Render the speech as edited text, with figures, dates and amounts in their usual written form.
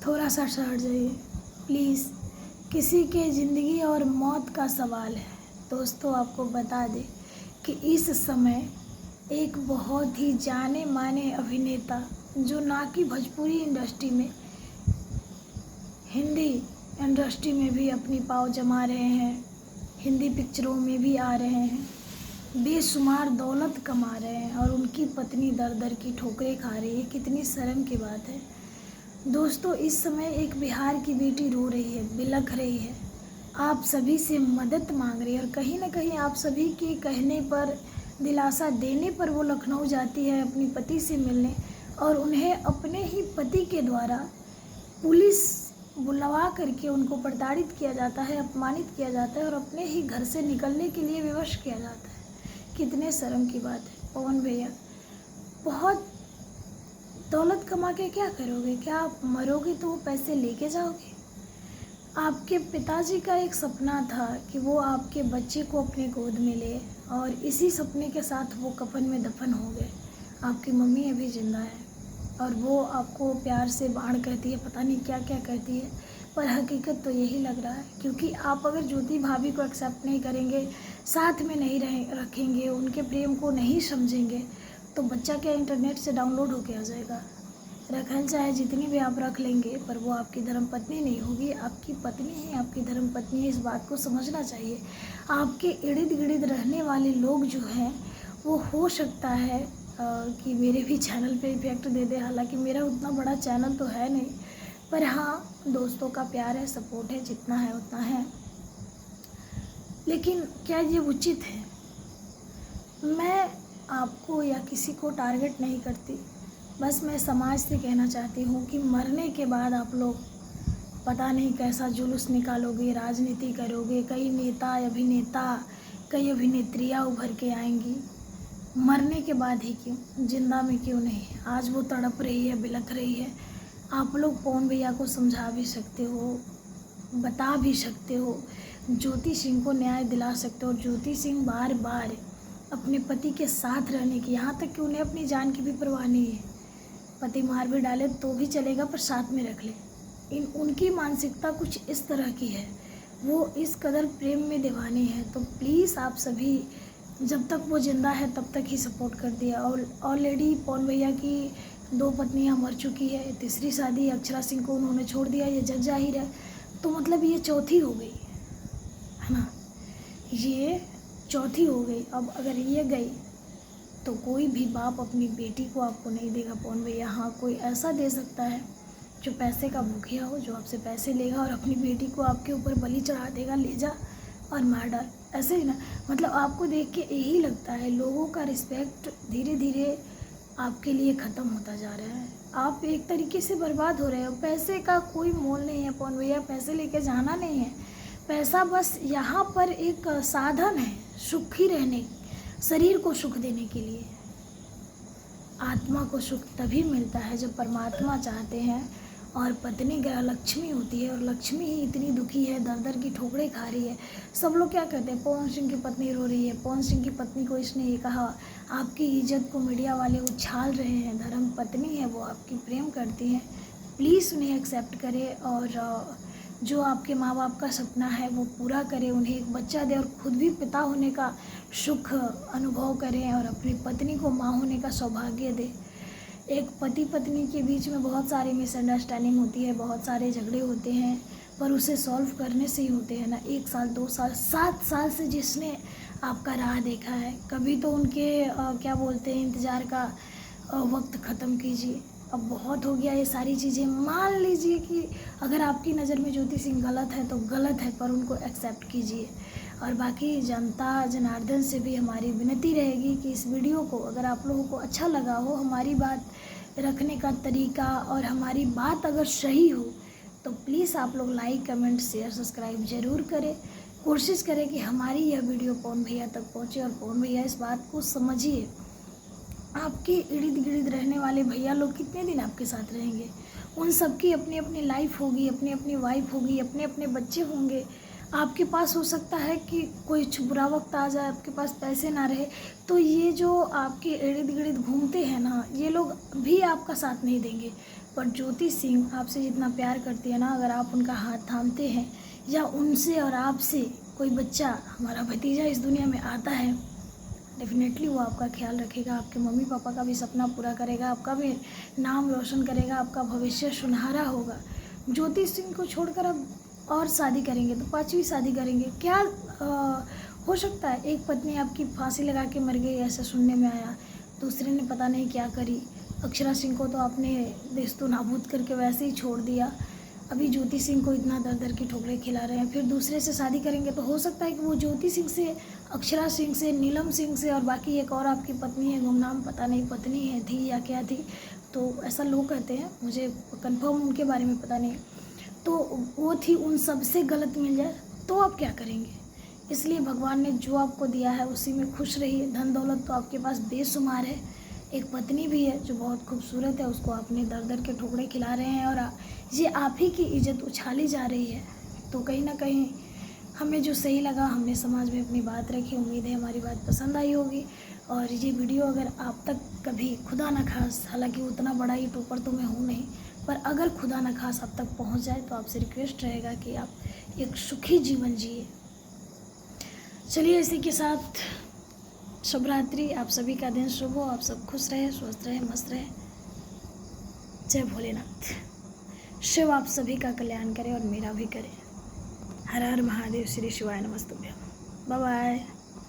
थोड़ा सा हट जाइए प्लीज़। किसी के ज़िंदगी और मौत का सवाल है। दोस्तों, आपको बता दें कि इस समय एक बहुत ही जाने माने अभिनेता, जो ना कि भोजपुरी इंडस्ट्री में, हिंदी इंडस्ट्री में भी अपनी पाँव जमा रहे हैं, हिंदी पिक्चरों में भी आ रहे हैं, बेशुमार दौलत कमा रहे हैं, और उनकी पत्नी दर दर की ठोकरें खा रही है। कितनी शर्म की बात है दोस्तों। इस समय एक बिहार की बेटी रो रही है, बिलख रही है, आप सभी से मदद मांग रही है, और कहीं ना कहीं आप सभी के कहने पर, दिलासा देने पर वो लखनऊ जाती है अपनी पति से मिलने, और उन्हें अपने ही पति के द्वारा पुलिस बुलवा करके उनको प्रताड़ित किया जाता है, अपमानित किया जाता है, और अपने ही घर से निकलने के लिए विवश किया जाता है। कितने शर्म की बात है। पवन भैया, बहुत दौलत कमा के क्या करोगे? क्या आप मरोगे तो वो पैसे लेके जाओगे? आपके पिताजी का एक सपना था कि वो आपके बच्चे को अपने गोद में ले, और इसी सपने के साथ वो कफन में दफन हो गए। आपकी मम्मी अभी ज़िंदा है, और वो आपको प्यार से बाण कहती है, पता नहीं क्या क्या कहती है, पर हकीकत तो यही लग रहा है। क्योंकि आप अगर ज्योति भाभी को एक्सेप्ट नहीं करेंगे, साथ में नहीं रखेंगे, उनके प्रेम को नहीं समझेंगे, तो बच्चा क्या इंटरनेट से डाउनलोड होके आ जाएगा? रखल चाहे जितनी भी आप रख लेंगे, पर वो आपकी धर्मपत्नी नहीं होगी। आपकी पत्नी ही आपकी धर्मपत्नी है, इस बात को समझना चाहिए। आपके इर्द गिर्द रहने वाले लोग जो हैं, वो हो सकता है कि मेरे भी चैनल पे इफेक्ट दे दे। हालांकि मेरा उतना बड़ा चैनल तो है नहीं, पर हाँ, दोस्तों का प्यार है, सपोर्ट है, जितना है उतना है। लेकिन क्या ये उचित है? मैं आपको या किसी को टारगेट नहीं करती, बस मैं समाज से कहना चाहती हूँ कि मरने के बाद आप लोग पता नहीं कैसा जुलूस निकालोगे, राजनीति करोगे, कई नेता, अभिनेता, कई अभिनेत्रियाँ उभर के आएंगी। मरने के बाद ही क्यों, जिंदा में क्यों नहीं? आज वो तड़प रही है, बिलख रही है। आप लोग पवन भैया को समझा भी सकते हो, बता भी सकते हो, ज्योति सिंह को न्याय दिला सकते हो। ज्योति सिंह बार बार अपने पति के साथ रहने की, यहाँ तक कि उन्हें अपनी जान की भी परवाह नहीं है। पति मार भी डाले तो भी चलेगा, पर साथ में रख ले। उनकी मानसिकता कुछ इस तरह की है, वो इस कदर प्रेम में दीवानी है। तो प्लीज़ आप सभी, जब तक वो ज़िंदा है तब तक ही सपोर्ट कर दिया। और ऑलरेडी पवन भैया की 2 पत्नियां मर चुकी है, तीसरी शादी अक्षरा सिंह को उन्होंने छोड़ दिया, ये जग जाहिर है। तो मतलब ये चौथी हो गई है ना, ये चौथी हो गई। अब अगर ये गई तो कोई भी बाप अपनी बेटी को आपको नहीं देगा पवन भैया। हाँ, कोई ऐसा दे सकता है जो पैसे का भूखिया हो, जो आपसे पैसे लेगा और अपनी बेटी को आपके ऊपर बलि चढ़ा देगा, ले जा और मार डाल, ऐसे ही ना। मतलब आपको देख के यही लगता है, लोगों का रिस्पेक्ट धीरे धीरे आपके लिए ख़त्म होता जा रहा है। आप एक तरीके से बर्बाद हो रहे हो। पैसे का कोई मोल नहीं है पवन भैया, पैसे लेके जाना नहीं है। पैसा बस यहाँ पर एक साधन है सुखी रहने, शरीर को सुख देने के लिए। आत्मा को सुख तभी मिलता है जब परमात्मा चाहते हैं। और पत्नी ग्रह लक्ष्मी होती है, और लक्ष्मी ही इतनी दुखी है, दर दर की ठोकरें खा रही है। सब लोग क्या कहते हैं, पवन सिंह की पत्नी रो रही है, पवन सिंह की पत्नी को इसने ये कहा। आपकी इज्जत को मीडिया वाले उछाल रहे हैं। धर्म पत्नी है वो, आपकी प्रेम करती हैं। प्लीज़ उन्हें एक्सेप्ट करें, और जो आपके माँ बाप का सपना है वो पूरा करें, उन्हें एक बच्चा दें, और खुद भी पिता होने का सुख अनुभव करें, और अपनी पत्नी को माँ होने का सौभाग्य दें। एक पति पत्नी के बीच में बहुत सारी मिसअंडरस्टैंडिंग होती है, बहुत सारे झगड़े होते हैं, पर उसे सॉल्व करने से ही होते हैं ना। 1 साल, 2 साल, 7 साल से जिसने आपका राह देखा है, कभी तो उनके क्या बोलते हैं, इंतज़ार का वक्त ख़त्म कीजिए। अब बहुत हो गया ये सारी चीज़ें। मान लीजिए कि अगर आपकी नज़र में ज्योति सिंह गलत है तो गलत है, पर उनको एक्सेप्ट कीजिए। और बाकी जनता जनार्दन से भी हमारी विनती रहेगी कि इस वीडियो को अगर आप लोगों को अच्छा लगा हो, हमारी बात रखने का तरीका और हमारी बात अगर सही हो, तो प्लीज़ आप लोग लाइक, कमेंट, शेयर, सब्सक्राइब ज़रूर करें। कोशिश करें कि हमारी यह वीडियो पवन भैया तक पहुँचे, और पवन भैया इस बात को समझिए। आपके इर्द गिर्द रहने वाले भैया लोग कितने दिन आपके साथ रहेंगे? उन सबकी अपनी अपनी लाइफ होगी, अपनी अपनी वाइफ होगी, अपने अपने बच्चे होंगे। आपके पास हो सकता है कि कुछ बुरा वक्त आ जाए, आपके पास पैसे ना रहे, तो ये जो आपके इर्द गिर्द घूमते हैं ना, ये लोग भी आपका साथ नहीं देंगे। पर ज्योति सिंह आपसे जितना प्यार करती है ना, अगर आप उनका हाथ थामते हैं या उनसे और आपसे कोई बच्चा, हमारा भतीजा इस दुनिया में आता है, डेफिनेटली वो आपका ख्याल रखेगा, आपके मम्मी पापा का भी सपना पूरा करेगा, आपका भी नाम रोशन करेगा, आपका भविष्य सुनहरा होगा। ज्योति सिंह को छोड़कर आप और शादी करेंगे तो 5वीं शादी करेंगे, क्या हो सकता है? एक पत्नी आपकी फांसी लगा के मर गई, ऐसा सुनने में आया, दूसरे ने पता नहीं क्या करी। अक्षरा सिंह को तो आपने देश तो नाबूद करके वैसे ही छोड़ दिया, अभी ज्योति सिंह को इतना दर दर की ठोकरें खिला रहे हैं, फिर दूसरे से शादी करेंगे तो हो सकता है कि वो ज्योति सिंह से, अक्षरा सिंह से, नीलम सिंह से और बाकी एक और आपकी पत्नी है, गुमनाम पता नहीं पत्नी है थी या क्या थी, तो ऐसा लोग कहते हैं, मुझे कंफर्म उनके बारे में पता नहीं, तो वो थी, उन सब से गलत मिल जाए तो आप क्या करेंगे? इसलिए भगवान ने जो आपको दिया है उसी में खुश रहिए। धन दौलत तो आपके पास बेशुमार है, एक पत्नी भी है जो बहुत खूबसूरत है, उसको आपने दर दर के ठोकरे खिला रहे हैं और ये आप ही की इज़्ज़त उछाली जा रही है। तो कहीं ना कहीं हमें जो सही लगा, हमने समाज में अपनी बात रखी, उम्मीद है हमारी बात पसंद आई होगी। और ये वीडियो अगर आप तक कभी खुदा न खास, हालांकि उतना बड़ा यूट्यूबर तो मैं हूँ नहीं, पर अगर खुदा न खास आप तक पहुँच जाए तो आपसे रिक्वेस्ट रहेगा कि आप एक सुखी जीवन जिए। चलिए, इसी के साथ शुभ रात्रि, आप सभी का दिन शुभ हो, आप सब खुश रहे, स्वस्थ रहे, मस्त रहे। जय भोलेनाथ। शिव आप सभी का कल्याण करे और मेरा भी करे। हर हर महादेव, श्री शिवाय नमस्तुभ्यं। Bye bye.